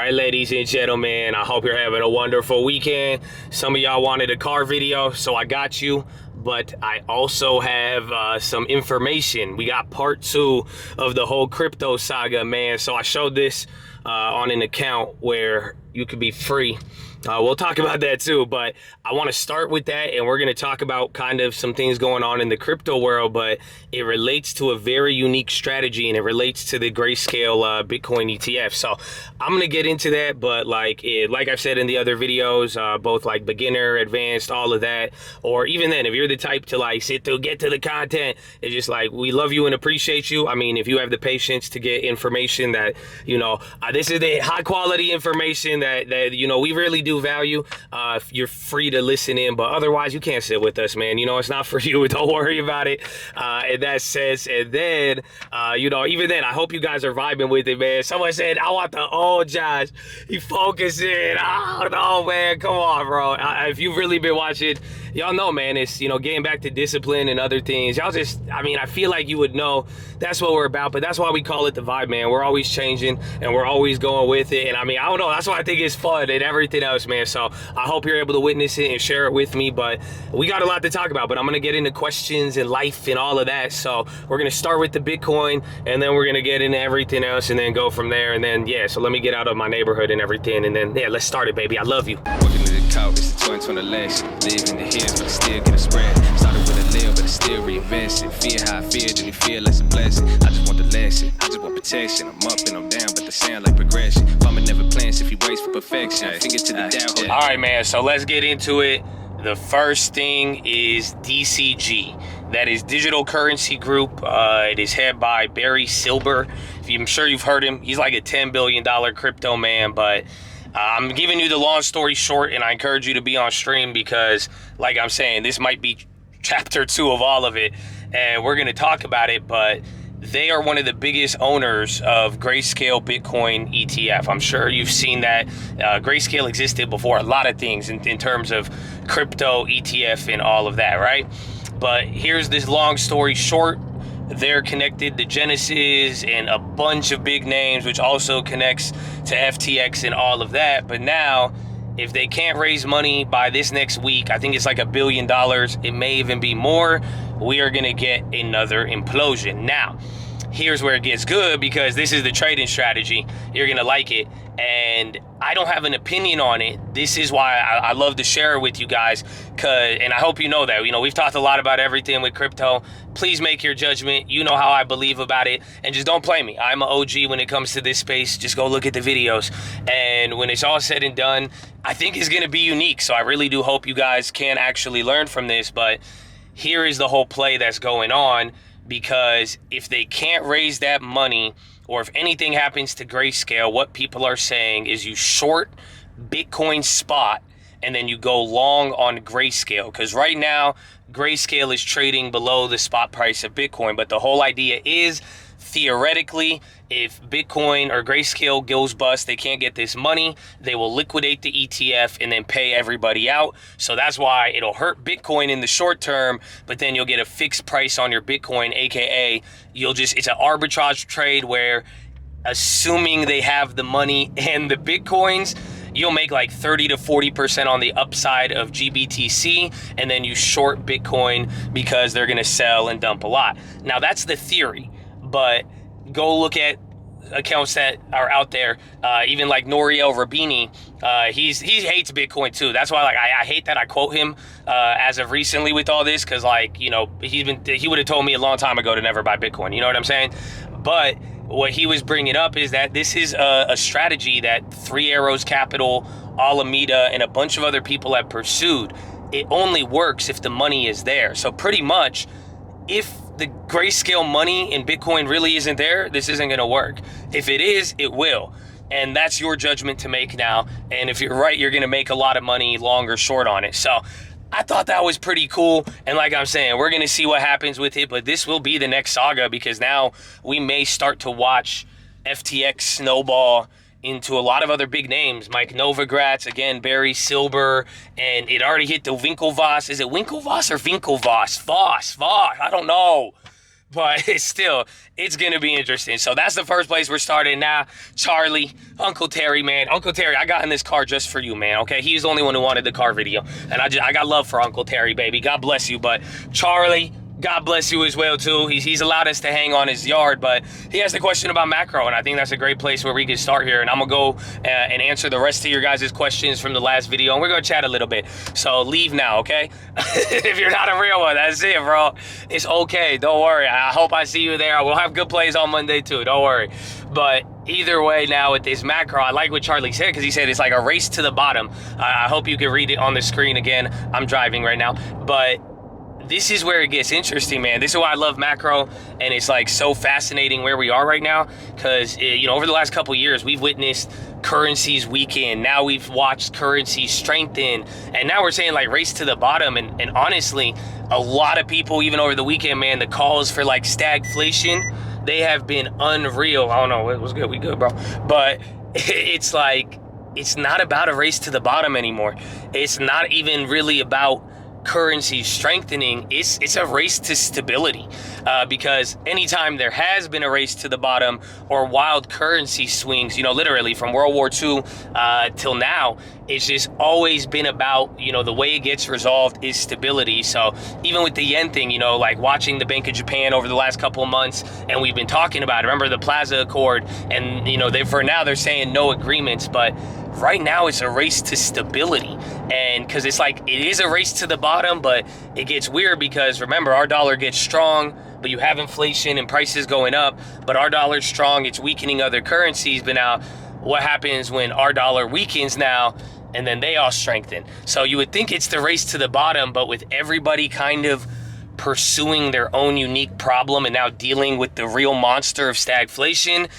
right, ladies and gentlemen, I hope you're having a wonderful weekend. Some of y'all wanted a car video, so I got you. But I also have some information. We got part 2 of the whole crypto saga, man. So I showed this on an account where you could be free. We'll talk about that too, but I want to start with that, and we're going to talk about kind of some things going on in the crypto world, but it relates to a very unique strategy, and it relates to the Grayscale Bitcoin ETF. So I'm going to get into that, but like I've said in the other videos, both like beginner, advanced, all of that, or even then, if you're the type to like sit through, get to the content, it's just like, we love you and appreciate you. I mean, if you have the patience to get information that, you know, this is the high quality information that you know, we really do value, you're free to listen in, but otherwise you can't sit with us, man. You know, it's not for you. Don't worry about it in that sense. And then you know, even then, I hope you guys are vibing with it, man. Someone said, I want the old Josh. He focusing. I don't know, man. Come on, bro. If you've really been watching, y'all know, man, it's, you know, getting back to discipline and other things. Y'all just, I mean, I feel like you would know that's what we're about, but that's why we call it the vibe, man. We're always changing and we're always going with it. And I mean, I don't know, that's why I think it's fun and everything else, man. So I hope you're able to witness it and share it with me, but we got a lot to talk about, but I'm going to get into questions and life and all of that. So we're going to start with the Bitcoin, and then we're going to get into everything else and then go from there. And then, yeah, so let me get out of my neighborhood and everything. And then, yeah, let's start it, baby. I love you. Walking to the couch, it's the 2020 election. Live in the hills, but I still get a spread. Started with a little, but I still reinvest it. Feel how I feel, then you feel like a blessing. I just want the lesson, I just want protection. I'm up and I'm down, but the sound like progression. Farmer never plans if he waits for perfection. Finger to the down. All right, man, so let's get into it. The first thing is DCG. That is Digital Currency Group. It is head by Barry Silber. I'm sure you've heard him. He's like a $10 billion crypto man, but I'm giving you the long story short, and I encourage you to be on stream because, like I'm saying, this might be chapter 2 of all of it, and we're going to talk about it, but they are one of the biggest owners of Grayscale Bitcoin ETF. I'm sure you've seen that. Grayscale existed before a lot of things in terms of crypto ETF and all of that, right? But here's this long story short. They're connected to Genesis and a bunch of big names, which also connects to FTX and all of that. But now, if they can't raise money by this next week, I think it's like $1 billion, it may even be more, we are going to get another implosion. Now, here's where it gets good, because this is the trading strategy. You're going to like it. And I don't have an opinion on it. This is why I love to share it with you guys. And I hope you know that. You know, we've talked a lot about everything with crypto. Please make your judgment. You know how I believe about it. And just don't play me. I'm an OG when it comes to this space. Just go look at the videos. And when it's all said and done, I think it's going to be unique. So I really do hope you guys can actually learn from this. But here is the whole play that's going on. Because if they can't raise that money, or if anything happens to Grayscale, what people are saying is you short Bitcoin spot and then you go long on Grayscale. Because right now, Grayscale is trading below the spot price of Bitcoin. But the whole idea is, theoretically, if Bitcoin or Grayscale goes bust, they can't get this money, they will liquidate the ETF and then pay everybody out. So that's why it'll hurt Bitcoin in the short term, but then you'll get a fixed price on your Bitcoin, aka it's an arbitrage trade where, assuming they have the money and the Bitcoins, you'll make like 30 to 40% on the upside of GBTC, and then you short Bitcoin because they're gonna sell and dump a lot. Now that's the theory, but go look at accounts that are out there, even like Nouriel Rabini. He hates Bitcoin too. That's why, like, I hate that I quote him as of recently with all this, because, like, you know, he would have told me a long time ago to never buy Bitcoin. You know what I'm saying? But what he was bringing up is that this is a strategy that Three Arrows Capital, Alameda, and a bunch of other people have pursued. It only works if the money is there. So pretty much, if the Grayscale money in Bitcoin really isn't there, this isn't going to work. If it is, it will. And that's your judgment to make now. And if you're right, you're going to make a lot of money long or short on it. So I thought that was pretty cool. And like I'm saying, we're going to see what happens with it. But this will be the next saga, because now we may start to watch FTX snowball into a lot of other big names. Mike Novogratz, again, Barry Silber, and it already hit the Winklevoss. Is it Winklevoss or Winklevoss? Voss. I don't know. but it's going to be interesting. So that's the first place we're starting now. Charlie, Uncle Terry, man. Uncle Terry, I got in this car just for you, man, okay? He's the only one who wanted the car video. And I got love for Uncle Terry, baby. God bless you. But Charlie, God bless you as well, too. He's allowed us to hang on his yard, but he has the question about macro, and I think that's a great place where we can start here. And I'm going to go and answer the rest of your guys' questions from the last video, and we're going to chat a little bit. So leave now, okay? If you're not a real one, that's it, bro. It's okay. Don't worry. I hope I see you there. We'll have good plays on Monday, too. Don't worry. But either way, now with this macro, I like what Charlie said, because he said it's like a race to the bottom. I hope you can read it on the screen again. I'm driving right now. But this is where it gets interesting, man. This is why I love macro, and it's like so fascinating where we are right now, because you know, over the last couple years we've witnessed currencies weaken. Now we've watched currencies strengthen, and now we're saying like race to the bottom. And honestly, a lot of people, even over the weekend, man, the calls for like stagflation, they have been unreal. I don't know, it was good, we good, bro. But it's like, it's not about a race to the bottom anymore. It's not even really about currency strengthening. It's a race to stability, because anytime there has been a race to the bottom or wild currency swings, you know, literally from World War II till now, it's just always been about, you know, the way it gets resolved is stability. So even with the yen thing, you know, like watching the Bank of Japan over the last couple of months, and we've been talking about it. Remember the Plaza Accord, and you know, for now they're saying no agreements, but right now it's a race to stability. And because it's like, it is a race to the bottom, but it gets weird because remember, our dollar gets strong, but you have inflation and prices going up, but our dollar's strong, it's weakening other currencies. But now what happens when our dollar weakens now and then they all strengthen? So you would think it's the race to the bottom, but with everybody kind of pursuing their own unique problem and now dealing with the real monster of stagflation,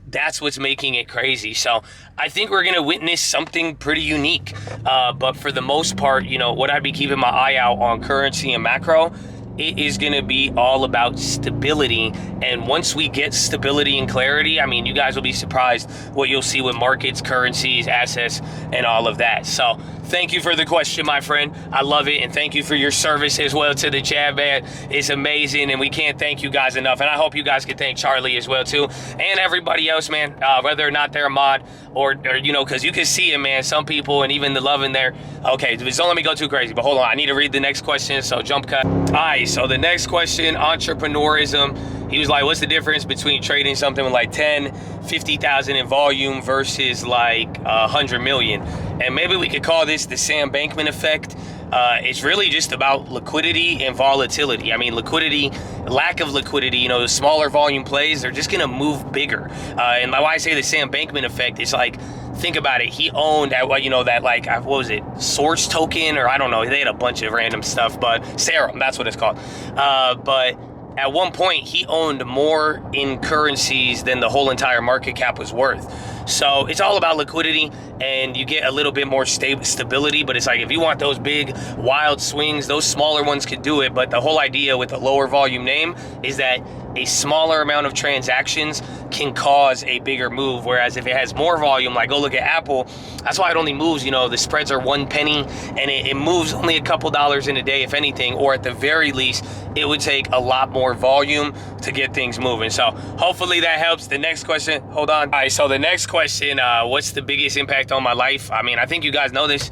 that's what's making it crazy. So I think we're going to witness something pretty unique. But for the most part, you know, what I'd be keeping my eye out on currency and macro, it is going to be all about stability. And once we get stability and clarity, I mean, you guys will be surprised what you'll see with markets, currencies, assets, and all of that. So thank you for the question, my friend. I love it. And thank you for your service as well to the chat, man. It's amazing. And we can't thank you guys enough. And I hope you guys can thank Charlie as well, too. And everybody else, man, whether or not they're a mod or you know, because you can see it, man. Some people, and even the love in there. Okay, just don't let me go too crazy. But hold on. I need to read the next question. So jump cut. All right. So the next question, entrepreneurism. He was like, what's the difference between trading something with like 10, 50,000 in volume versus like 100 million? And maybe we could call this the Sam Bankman effect. It's really just about liquidity and volatility. I mean, liquidity, lack of liquidity, you know, the smaller volume plays, they're just going to move bigger. And why I say the Sam Bankman effect is like, think about it. He owned that, you know, that like, what was it? Source token, or I don't know. They had a bunch of random stuff, but Serum, that's what it's called. But at one point, he owned more in currencies than the whole entire market cap was worth. So it's all about liquidity, and you get a little bit more stability. But it's like, if you want those big, wild swings, those smaller ones could do it. But the whole idea with a lower volume name is that a smaller amount of transactions can cause a bigger move. Whereas if it has more volume, like go look at Apple, that's why it only moves, you know, the spreads are 1 penny, and it moves only a couple dollars in a day, if anything, or at the very least, it would take a lot more volume to get things moving. So hopefully that helps. The next question, hold on. All right, so the next question, what's the biggest impact on my life? I mean, I think you guys know this,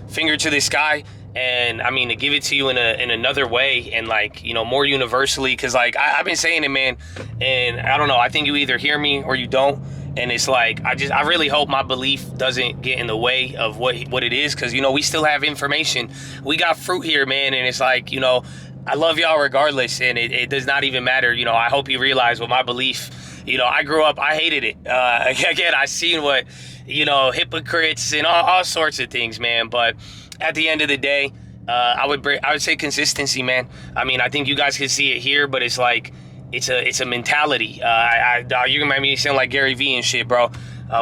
finger to the sky. And I mean, to give it to you in another way, and like, you know, more universally, because like I've been saying it, man, and I don't know, I think you either hear me or you don't. And it's like, I really hope my belief doesn't get in the way of what it is, because, you know, we still have information. We got fruit here, man, and it's like, you know, I love y'all regardless, and it does not even matter. You know, I hope you realize what my belief, you know, I grew up, I hated it. Again, I seen what, you know, hypocrites and all sorts of things, man. But at the end of the day, I would say consistency, man. I mean, I think you guys can see it here, but it's like, it's a mentality. You can make me sound like Gary Vee and shit, bro.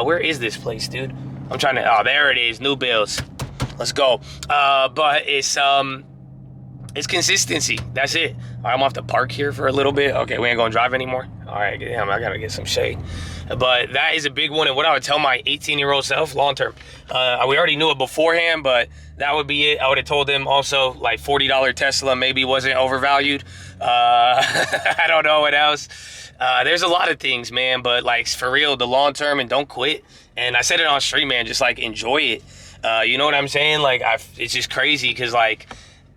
Where is this place, dude? I'm trying to, oh, there it is, New Bills. Let's go. But it's consistency. That's it. All right, I'm off the park here for a little bit. Okay, we ain't gonna drive anymore. All right, damn, I gotta get some shade. But that is a big one, and what I would tell my 18-year-old self, long term, we already knew it beforehand, but that would be it. I would have told them also, like, $40 Tesla maybe wasn't overvalued. I don't know what else. There's a lot of things, man, but, like, for real, the long term, and don't quit. And I said it on stream, man, just, like, enjoy it. You know what I'm saying? Like, it's just crazy because, like,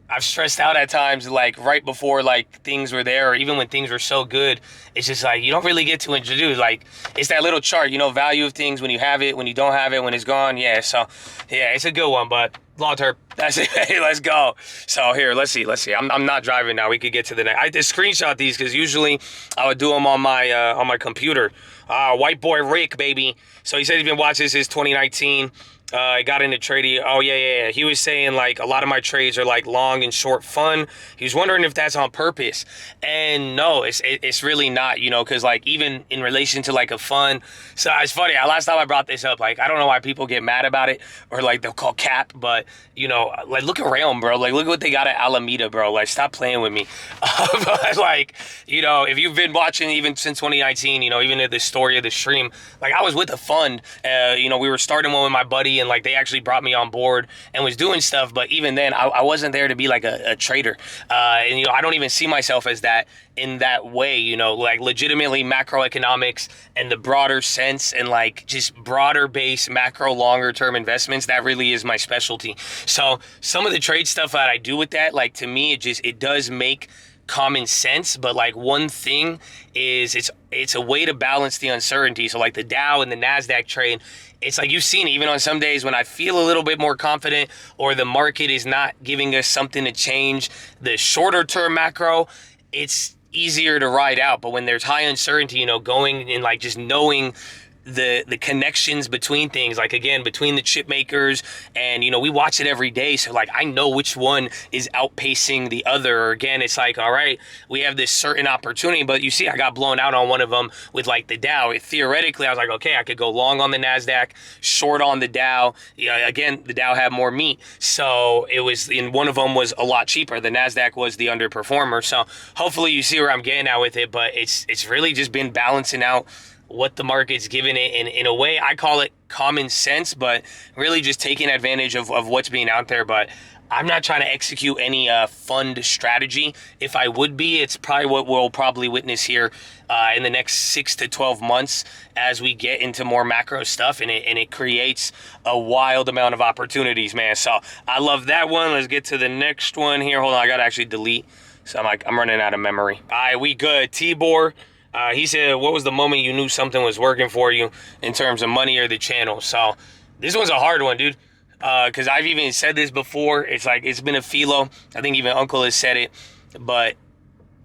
I've stressed out at times, like, right before, like, things were there, or even when things were so good. It's just, like, you don't really get to introduce, like, it's that little chart, you know, value of things when you have it, when you don't have it, when it's gone. Yeah, so, yeah, it's a good one, but long term, that's it. Hey, let's go. So, here, let's see. I'm not driving now. We could get to the next. I just screenshot these because usually I would do them on my computer. White boy Rick, baby. So, he said he's been watching this since 2019. I got into trading. Oh, yeah. He was saying, like, a lot of my trades are, like, long and short fun. He was wondering if that's on purpose. And no, it's really not, you know, because, like, even in relation to, like, a fun. So it's funny. Last time I brought this up, like, I don't know why people get mad about it or, like, they'll call cap. But, you know, like, look at Realm, bro. Like, look at what they got at Alameda, bro. Like, stop playing with me. But, like, you know, if you've been watching even since 2019, you know, even at the story of the stream, like, I was with a fund. You know, we were starting one with my buddy, and, like, they actually brought me on board and was doing stuff. But even then, I wasn't there to be, like, a trader. And, you know, I don't even see myself as that in that way, you know, like, legitimately macroeconomics and the broader sense and, like, just broader base macro longer term investments. That really is my specialty. So some of the trade stuff that I do with that, like, to me, it does make common sense. But, like, one thing is it's a way to balance the uncertainty. So, like, the Dow and the NASDAQ trade, it's like you've seen it, even on some days when I feel a little bit more confident or the market is not giving us something to change the shorter term macro, it's easier to ride out. But when there's high uncertainty, you know, going and, like, just knowing the connections between things, like, again, between the chip makers, and, you know, we watch it every day, so, like, I know which one is outpacing the other. Or again, it's like, all right, we have this certain opportunity, but you see I got blown out on one of them with, like, the Dow. Theoretically, I was like, okay, I could go long on the NASDAQ, short on the Dow. Yeah, again, the Dow had more meat, so it was, in one of them was a lot cheaper. The NASDAQ was the underperformer. So hopefully you see where I'm getting at with it, but it's really just been balancing out what the market's giving it, and in a way I call it common sense, but really just taking advantage of what's being out there. But I'm not trying to execute any fund strategy. If I would be, it's probably what we'll probably witness here in the next 6 to 12 months as we get into more macro stuff, and it creates a wild amount of opportunities, man. So I love that one. Let's get to the next one here. Hold on, I gotta actually delete. So I'm running out of memory. All right, we good. Tibor. He said, what was the moment you knew something was working for you in terms of money or the channel? So this one's a hard one, dude, because I've even said this before. It's like, it's been a philo. I think even Uncle has said it. But,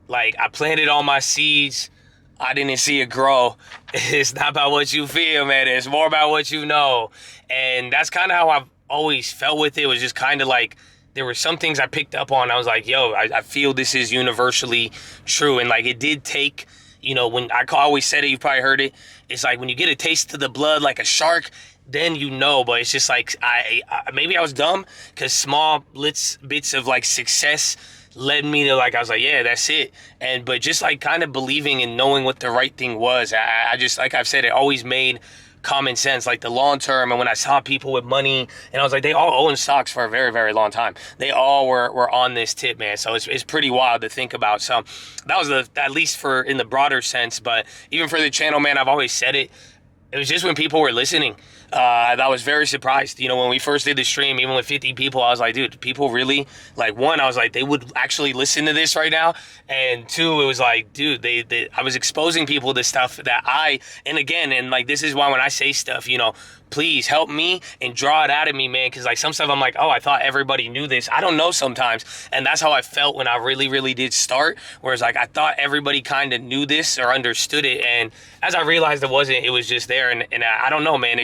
like, I planted all my seeds. I didn't see it grow. It's not about what you feel, man. It's more about what you know. And that's kind of how I've always felt with it. It was just kind of like, there were some things I picked up on. I was like, yo, I feel this is universally true. And, like, it did take, you know, when I always said it, you've probably heard it. It's like when you get a taste of the blood like a shark, then you know. But it's just like, maybe I was dumb because small bits of, like, success led me to, like, I was like, yeah, that's it. But just, like, kind of believing and knowing what the right thing was. I just, like I've said, it always made common sense, like the long term. And when I saw people with money, and I was like, they all own stocks for a very, very long time. They all were on this tip, man. So it's pretty wild to think about. So that was at least for in the broader sense. But even for the channel, man, I've always said it. It was just when people were listening. I was very surprised. You know, when we first did the stream, even with 50 people, I was like, dude, people really, like, one, I was like, they would actually listen to this right now. And two, it was like, dude, I was exposing people to stuff that and again, and, like, this is why when I say stuff, you know, please help me and draw it out of me, man. Because, like, some stuff I'm like, oh, I thought everybody knew this. I don't know sometimes. And that's how I felt when I really, really did start. Whereas, like, I thought everybody kind of knew this or understood it. And as I realized it wasn't, it was just there. And I don't know, man.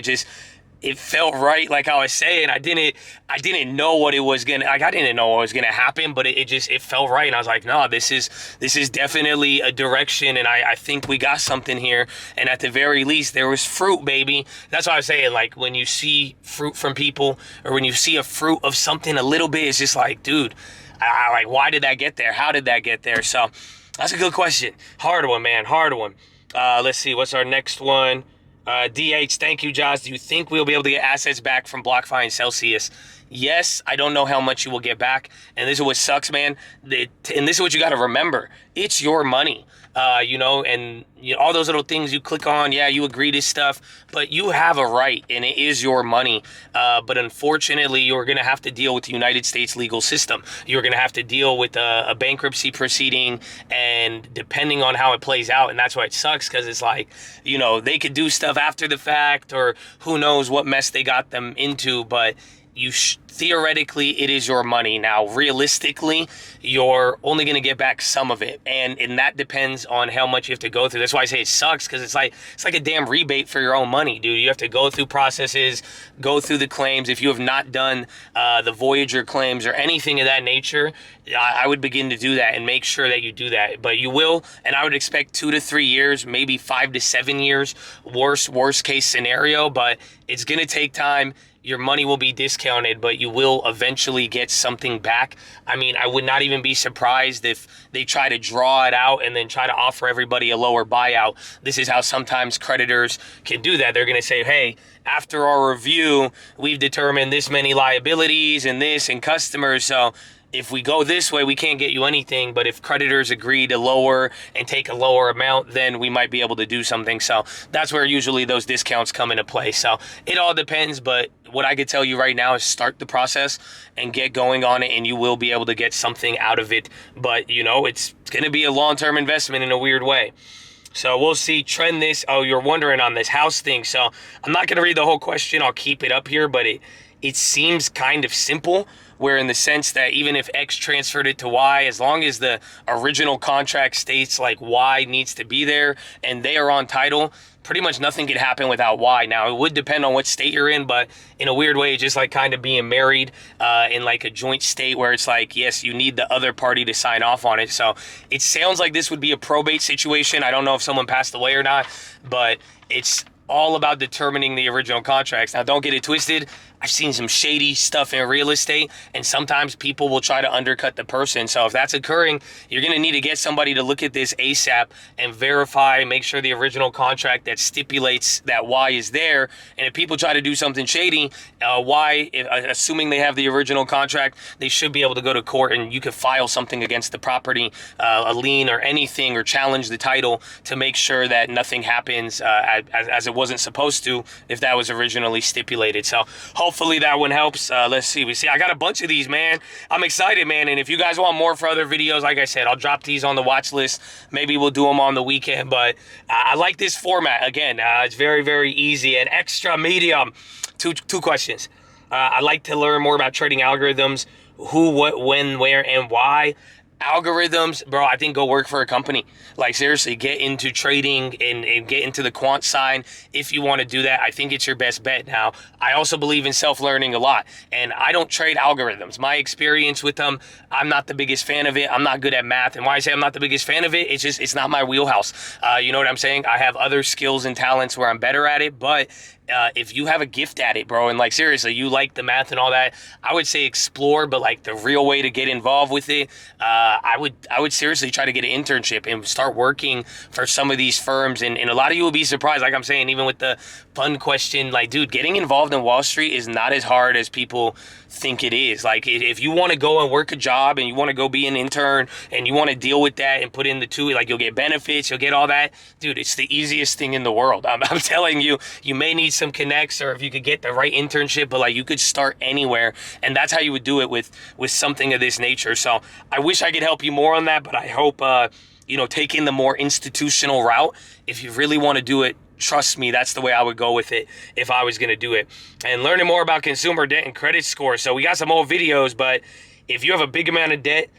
It felt right, like I was saying. I didn't know what it was gonna, like, I didn't know what was gonna happen, but it felt right. And I was like, no, this is definitely a direction, and I think we got something here. And at the very least, there was fruit, baby. That's what I was saying. Like, when you see fruit from people, or when you see a fruit of something a little bit, it's just like, dude, like, why did that get there? How did that get there? So that's a good question. Hard one, man. Hard one. Let's see, what's our next one? DH, thank you, Josh. Do you think we'll be able to get assets back from BlockFi and Celsius? Yes, I don't know how much you will get back. And this is what sucks, man. And this is what you got to remember. It's your money. And all those little things you click on, yeah, you agree to stuff, but you have a right, and it is your money. But unfortunately, you're going to have to deal with the United States legal system. You're going to have to deal with a bankruptcy proceeding, and depending on how it plays out, and that's why it sucks, because it's like, they could do stuff after the fact, or who knows what mess they got them into, but theoretically, it is your money. Now, realistically, you're only going to get back some of it, and that depends on how much you have to go through. That's why I say it sucks, because it's like a damn rebate for your own money, dude. You have to go through processes, go through the claims. If you have not done the Voyager claims or anything of that nature, I would begin to do that and make sure that you do that. But you will, and I would expect 2 to 3 years, maybe 5 to 7 years, worst case scenario. But it's going to take time. Your money will be discounted, but you will eventually get something back. I mean, I would not even be surprised if they try to draw it out and then try to offer everybody a lower buyout. This is how sometimes creditors can do that. They're going to say, hey, after our review, we've determined this many liabilities and this and customers, so if we go this way, we can't get you anything. But if creditors agree to lower and take a lower amount, then we might be able to do something. So that's where usually those discounts come into play. So it all depends. But what I could tell you right now is start the process and get going on it, and you will be able to get something out of it. But, it's going to be a long-term investment in a weird way. So we'll see. Trend this. Oh, you're wondering on this house thing. So I'm not going to read the whole question. I'll keep it up here. But it seems kind of simple, where in the sense that even if X transferred it to Y, as long as the original contract states like Y needs to be there and they are on title, pretty much nothing could happen without Y. Now, it would depend on what state you're in, but in a weird way, it's just like kind of being married in like a joint state where it's like, yes, you need the other party to sign off on it. So it sounds like this would be a probate situation. I don't know if someone passed away or not, but it's all about determining the original contracts. Now, don't get it twisted. I've seen some shady stuff in real estate, and sometimes people will try to undercut the person. So if that's occurring, you're going to need to get somebody to look at this ASAP and verify, make sure the original contract that stipulates that Y is there. And if people try to do something shady, Y, assuming they have the original contract, they should be able to go to court, and you could file something against the property, a lien or anything, or challenge the title to make sure that nothing happens as it wasn't supposed to if that was originally stipulated. So hopefully that one helps. Let's see. I got a bunch of these, man. I'm excited, man. And if you guys want more for other videos, like I said, I'll drop these on the watch list. Maybe we'll do them on the weekend. But I like this format. Again, it's very, very easy and extra medium. Two questions. I'd like to learn more about trading algorithms. Who, what, when, where, and why. Algorithms, bro, I think go work for a company. Like, seriously, get into trading and get into the quant side. If you want to do that, I think it's your best bet. Now, I also believe in self-learning a lot, and I don't trade algorithms. My experience with them, I'm not the biggest fan of it. I'm not good at math, and why I say I'm not the biggest fan of it, it's not my wheelhouse. You know what I'm saying? I have other skills and talents where I'm better at it, but if you have a gift at it, bro, and like seriously, you like the math and all that, I would say explore, but like the real way to get involved with it, I would seriously try to get an internship and start working for some of these firms. And a lot of you will be surprised, like I'm saying, even with the fun question, like, dude, getting involved in Wall Street is not as hard as people think it is. Like, if you want to go and work a job and you want to go be an intern and you want to deal with that and put in the two, like, you'll get benefits, you'll get all that, dude, it's the easiest thing in the world. I'm telling you, you may need some connects, or if you could get the right internship, but like you could start anywhere, and that's how you would do it with something of this nature. So I wish I could help you more on that, but I hope taking the more institutional route, if you really want to do it, trust me, that's the way I would go with it if I was going to do it. And learning more about consumer debt and credit score. So we got some old videos, but if you have a big amount of debt,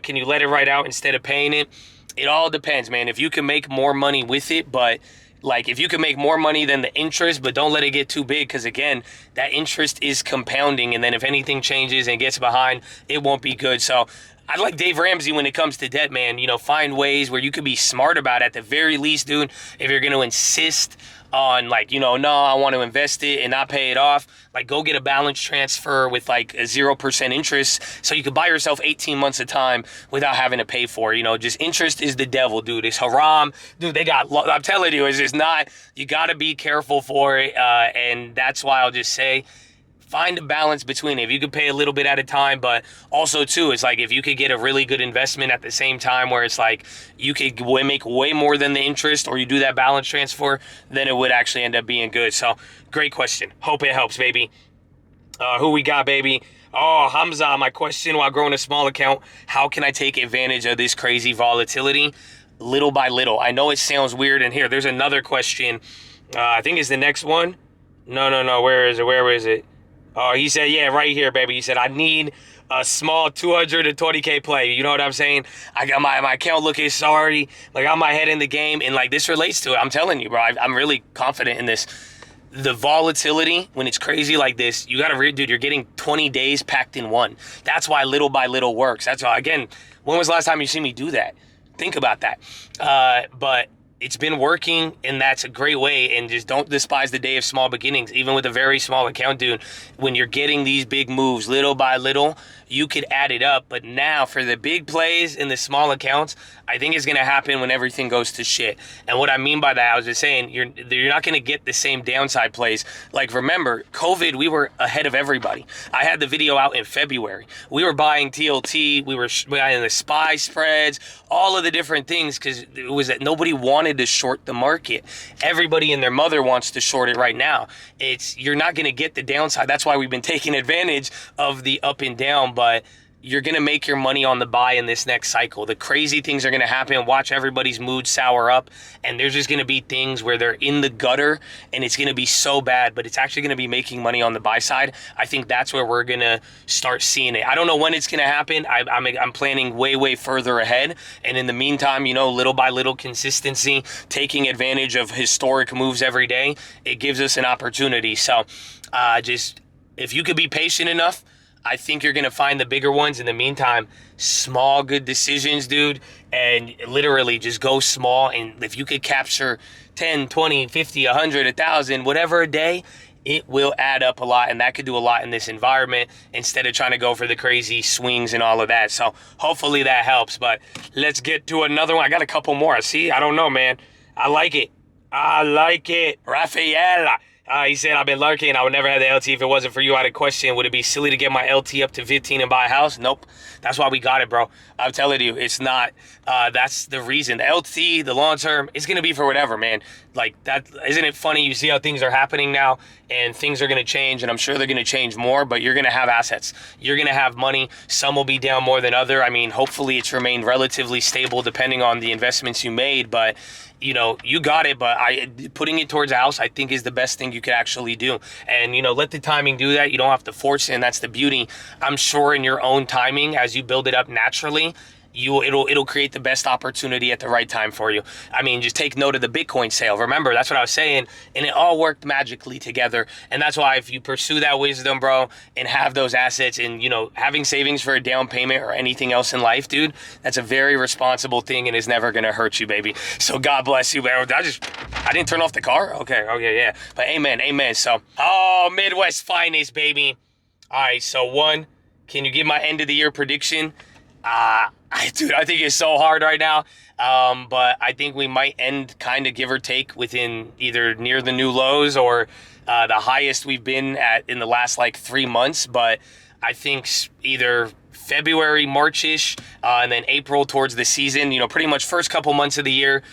can you let it right out instead of paying it? It all depends, man. If you can make more money with it, but like if you can make more money than the interest, but don't let it get too big, because again, that interest is compounding, and then if anything changes and gets behind, it won't be good. So I like Dave Ramsey when it comes to debt, man. You know, find ways where you could be smart about it at the very least, dude. If you're going to insist on, like, you know, no, I want to invest it and not pay it off, like, go get a balance transfer with like a 0% interest so you could buy yourself 18 months of time without having to pay for it. You know, just interest is the devil, dude. It's haram. Dude, I'm telling you, it's just not, you got to be careful for it. And that's why I'll just say, find a balance between it. If you could pay a little bit at a time, but also too, it's like if you could get a really good investment at the same time where it's like you could make way more than the interest, or you do that balance transfer, then it would actually end up being good. So great question. Hope it helps, baby. Who we got, baby? Oh, Hamza, my question while growing a small account, how can I take advantage of this crazy volatility? Little by little. I know it sounds weird. And here, there's another question. I think it's the next one. No. Where is it? Oh, he said, yeah, right here, baby. He said, I need a small 220K play. You know what I'm saying? I got my account looking sorry. Like, I'm my head in the game. And, like, this relates to it. I'm telling you, bro. I'm really confident in this. The volatility, when it's crazy like this, you got to read, dude, you're getting 20 days packed in one. That's why little by little works. That's why, again, when was the last time you see me do that? Think about that. But it's been working, and that's a great way. And just don't despise the day of small beginnings. Even with a very small account, dude, when you're getting these big moves little by little, you could add it up. But now for the big plays in the small accounts, I think it's going to happen when everything goes to shit. And what I mean by that, I was just saying, you're not going to get the same downside plays. Like, remember, COVID, we were ahead of everybody. I had the video out in February. We were buying TLT. We were buying the SPY spreads, all of the different things, because it was that nobody wanted to short the market. Everybody and their mother wants to short it right now. You're not going to get the downside. That's why we've been taking advantage of the up and down, but you're going to make your money on the buy in this next cycle. The crazy things are going to happen. Watch everybody's mood sour up, and there's just going to be things where they're in the gutter, and it's going to be so bad, but it's actually going to be making money on the buy side. I think that's where we're going to start seeing it. I don't know when it's going to happen. I'm planning way further ahead, and in the meantime, you know, little by little consistency, taking advantage of historic moves every day, it gives us an opportunity. So just, if you could be patient enough, I think you're going to find the bigger ones. In the meantime, small, good decisions, dude, and literally just go small. And if you could capture 10, 20, 50, 100, 1,000, whatever a day, it will add up a lot, and that could do a lot in this environment instead of trying to go for the crazy swings and all of that. So hopefully that helps, but let's get to another one. I got a couple more. See, I don't know, man. I like it. Rafael. He said, I've been lurking. I would never have the LT if it wasn't for you. I had a question. Would it be silly to get my LT up to 15 and buy a house? Nope. That's why we got it, bro. I'm telling you, it's not. That's the reason. The LT, the long term, it's going to be for whatever, man. Like, that, isn't it funny? You see how things are happening now, and things are going to change, and I'm sure they're going to change more, but you're going to have assets. You're going to have money. Some will be down more than other. I mean, hopefully it's remained relatively stable depending on the investments you made, but you know, you got it, but putting it towards a house, I think, is the best thing you could actually do. And, you know, let the timing do that. You don't have to force it, and that's the beauty. I'm sure in your own timing, as you build it up naturally, it'll create the best opportunity at the right time for you. I mean, just take note of the Bitcoin sale. Remember, that's what I was saying, and it all worked magically together. And that's why if you pursue that wisdom, bro, and have those assets, and, you know, having savings for a down payment or anything else in life, dude, that's a very responsible thing and is never going to hurt you, baby. So God bless you, man. I didn't turn off the car? Okay, yeah. But amen. So, Midwest finest, baby. All right, so one, can you give my end of the year prediction? Dude, I think it's so hard right now. But I think we might end kind of give or take within either near the new lows or the highest we've been at in the last like 3 months. But I think either February, March-ish, and then April towards the season, you know, pretty much first couple months of the year,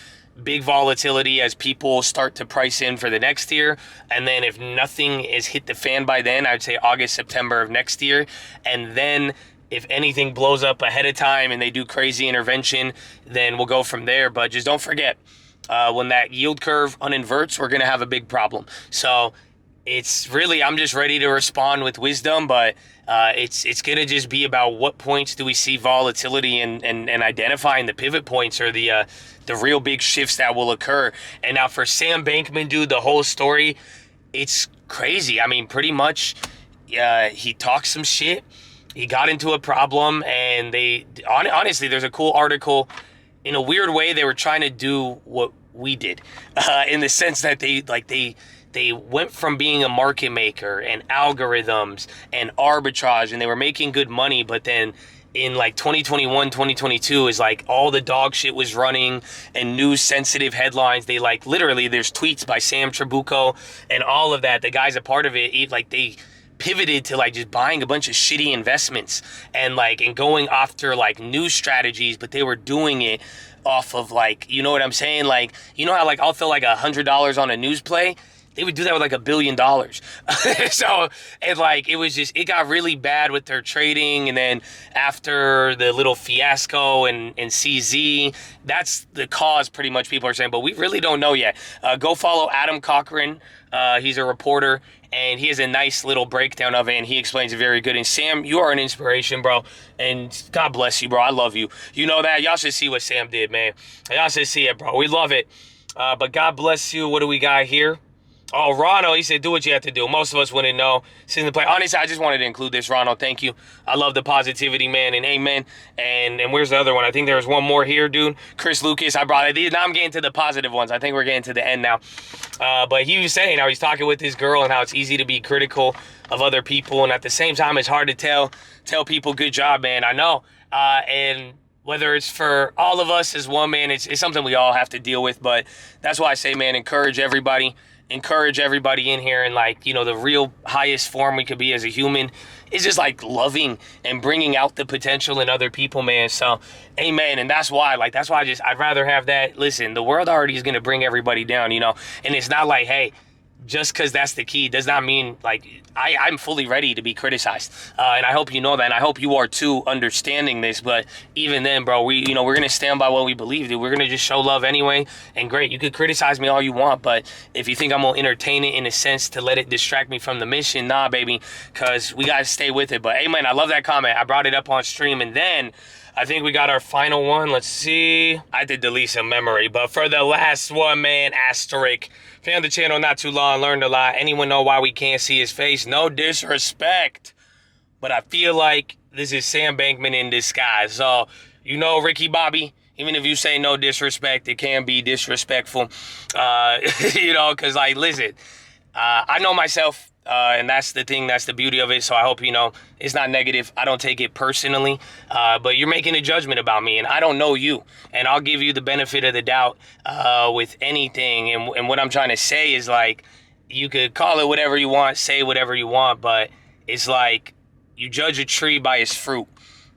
big volatility as people start to price in for the next year. And then if nothing is hit the fan by then, I would say August, September of next year. And then if anything blows up ahead of time and they do crazy intervention, then we'll go from there. But just don't forget, when that yield curve uninverts, we're going to have a big problem. So it's really, I'm just ready to respond with wisdom, but it's going to just be about what points do we see volatility and identifying the pivot points or the real big shifts that will occur. And now for Sam Bankman, dude, the whole story, it's crazy. I mean, pretty much he talks some shit. he got into a problem, and honestly, there's a cool article. In a weird way, they were trying to do what we did, in the sense that they went from being a market maker and algorithms and arbitrage, and they were making good money, but then in like 2021, 2022 is like all the dog shit was running and news sensitive headlines. They like literally, there's tweets by Sam Trabucco and all of that. The guys a part of it, like they pivoted to like just buying a bunch of shitty investments and going after like new strategies, but they were doing it off of like, you know what I'm saying? Like, you know how like I'll throw like $100 on a news play? They would do that with like $1 billion. So it got really bad with their trading. And then after the little fiasco and CZ, that's the cause pretty much people are saying, but we really don't know yet. Go follow Adam Cochran. He's a reporter and he has a nice little breakdown of it and he explains it very good. And Sam, you are an inspiration, bro. And God bless you, bro. I love you. You know that. Y'all should see what Sam did, man. Y'all should see it, bro. We love it. But God bless you. What do we got here? Oh, Ronald, he said, do what you have to do. Most of us wouldn't know. Seeing the play. Honestly, I just wanted to include this, Ronald. Thank you. I love the positivity, man, and amen. And where's the other one? I think there's one more here, dude. Chris Lucas, I brought it. Now I'm getting to the positive ones. I think we're getting to the end now. But he was saying how he's talking with his girl and how it's easy to be critical of other people. And at the same time, it's hard to tell people, good job, man. I know. And whether it's for all of us as one, man, it's something we all have to deal with. But that's why I say, man, encourage everybody in here. And like, you know, the real highest form we could be as a human is just like loving and bringing out the potential in other people, man. So amen. And that's why I'd rather have that. Listen, the world already is going to bring everybody down, you know, and it's not like, hey, just because that's the key does not mean like I'm fully ready to be criticized. And I hope you know that. And I hope you are too, understanding this. But even then, bro, we're going to stand by what we believe, dude. We're going to just show love anyway. And great, you could criticize me all you want. But if you think I'm going to entertain it in a sense to let it distract me from the mission, nah, baby, because we got to stay with it. But amen, I love that comment. I brought it up on stream. And then I think we got our final one. Let's see. I did delete some memory. But for the last one, man, asterisk. Found the channel not too long, learned a lot. Anyone know why we can't see his face? No disrespect. But I feel like this is Sam Bankman in disguise. So, you know, Ricky Bobby, even if you say no disrespect, it can be disrespectful. You know, because, like, listen, I know myself. And that's the thing, that's the beauty of it. So I hope, you know, it's not negative. I don't take it personally, but you're making a judgment about me and I don't know you. And I'll give you the benefit of the doubt with anything. And what I'm trying to say is like, you could call it whatever you want, say whatever you want, but it's like you judge a tree by its fruit.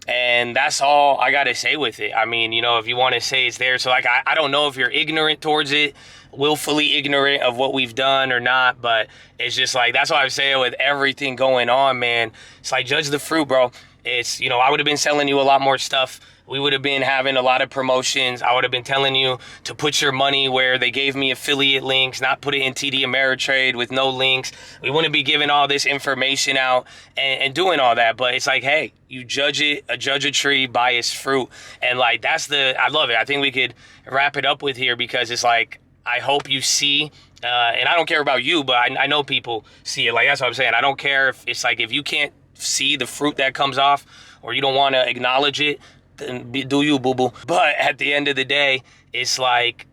And that's all I got to say with it. I mean, you know, if you want to say it's there. So like, I don't know if you're ignorant towards it, willfully ignorant of what we've done or not, but it's just like, that's what I'm saying with everything going on, man. It's like, judge the fruit, bro. It's, you know, I would have been selling you a lot more stuff. We would have been having a lot of promotions. I would have been telling you to put your money where they gave me affiliate links, not put it in TD Ameritrade with no links. We wouldn't be giving all this information out and doing all that. But it's like, hey, you judge a tree by its fruit. And like, I love it. I think we could wrap it up with here because it's like, I hope you see, and I don't care about you, but I know people see it. Like, that's what I'm saying. I don't care if it's like, if you can't see the fruit that comes off or you don't want to acknowledge it, then do you, boo-boo. But at the end of the day, it's like,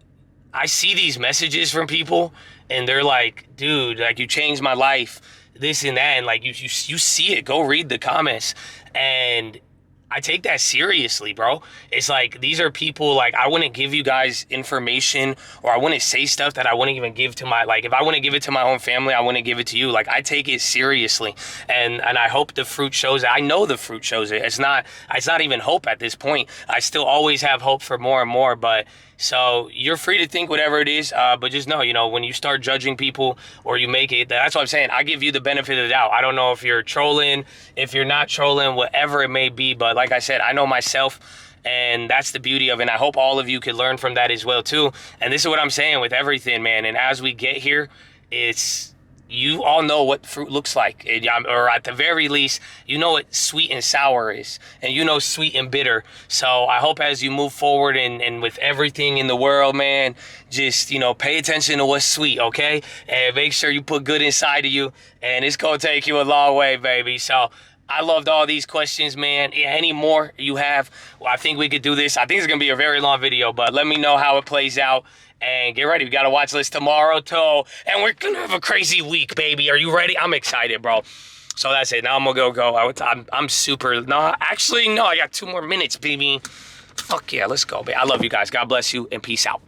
I see these messages from people and they're like, dude, like you changed my life, this and that. And like, you see it, go read the comments. And I take that seriously, bro. It's like, these are people, like, I wouldn't give you guys information or I wouldn't say stuff that I wouldn't even give to my, like, if I wouldn't give it to my own family, I wouldn't give it to you. Like, I take it seriously. And I hope the fruit shows it. I know the fruit shows it. It's not even hope at this point. I still always have hope for more and more, but so you're free to think whatever it is, but just know, you know, when you start judging people or you make it, that's what I'm saying. I give you the benefit of the doubt. I don't know if you're trolling, if you're not trolling, whatever it may be. But like I said, I know myself and that's the beauty of it. And I hope all of you could learn from that as well, too. And this is what I'm saying with everything, man. And as we get here, you all know what fruit looks like, or at the very least, you know what sweet and sour is, and you know sweet and bitter. So I hope as you move forward and with everything in the world, man, just, you know, pay attention to what's sweet, okay? And make sure you put good inside of you, and it's going to take you a long way, baby. So I loved all these questions, man. Any more you have, well, I think we could do this. I think it's going to be a very long video, but let me know how it plays out. And get ready. We got a watch list tomorrow, too. And we're going to have a crazy week, baby. Are you ready? I'm excited, bro. So that's it. Now I'm going to go. I'm super. No, actually, no. I got 2 more minutes, baby. Fuck yeah. Let's go, baby. I love you guys. God bless you and peace out.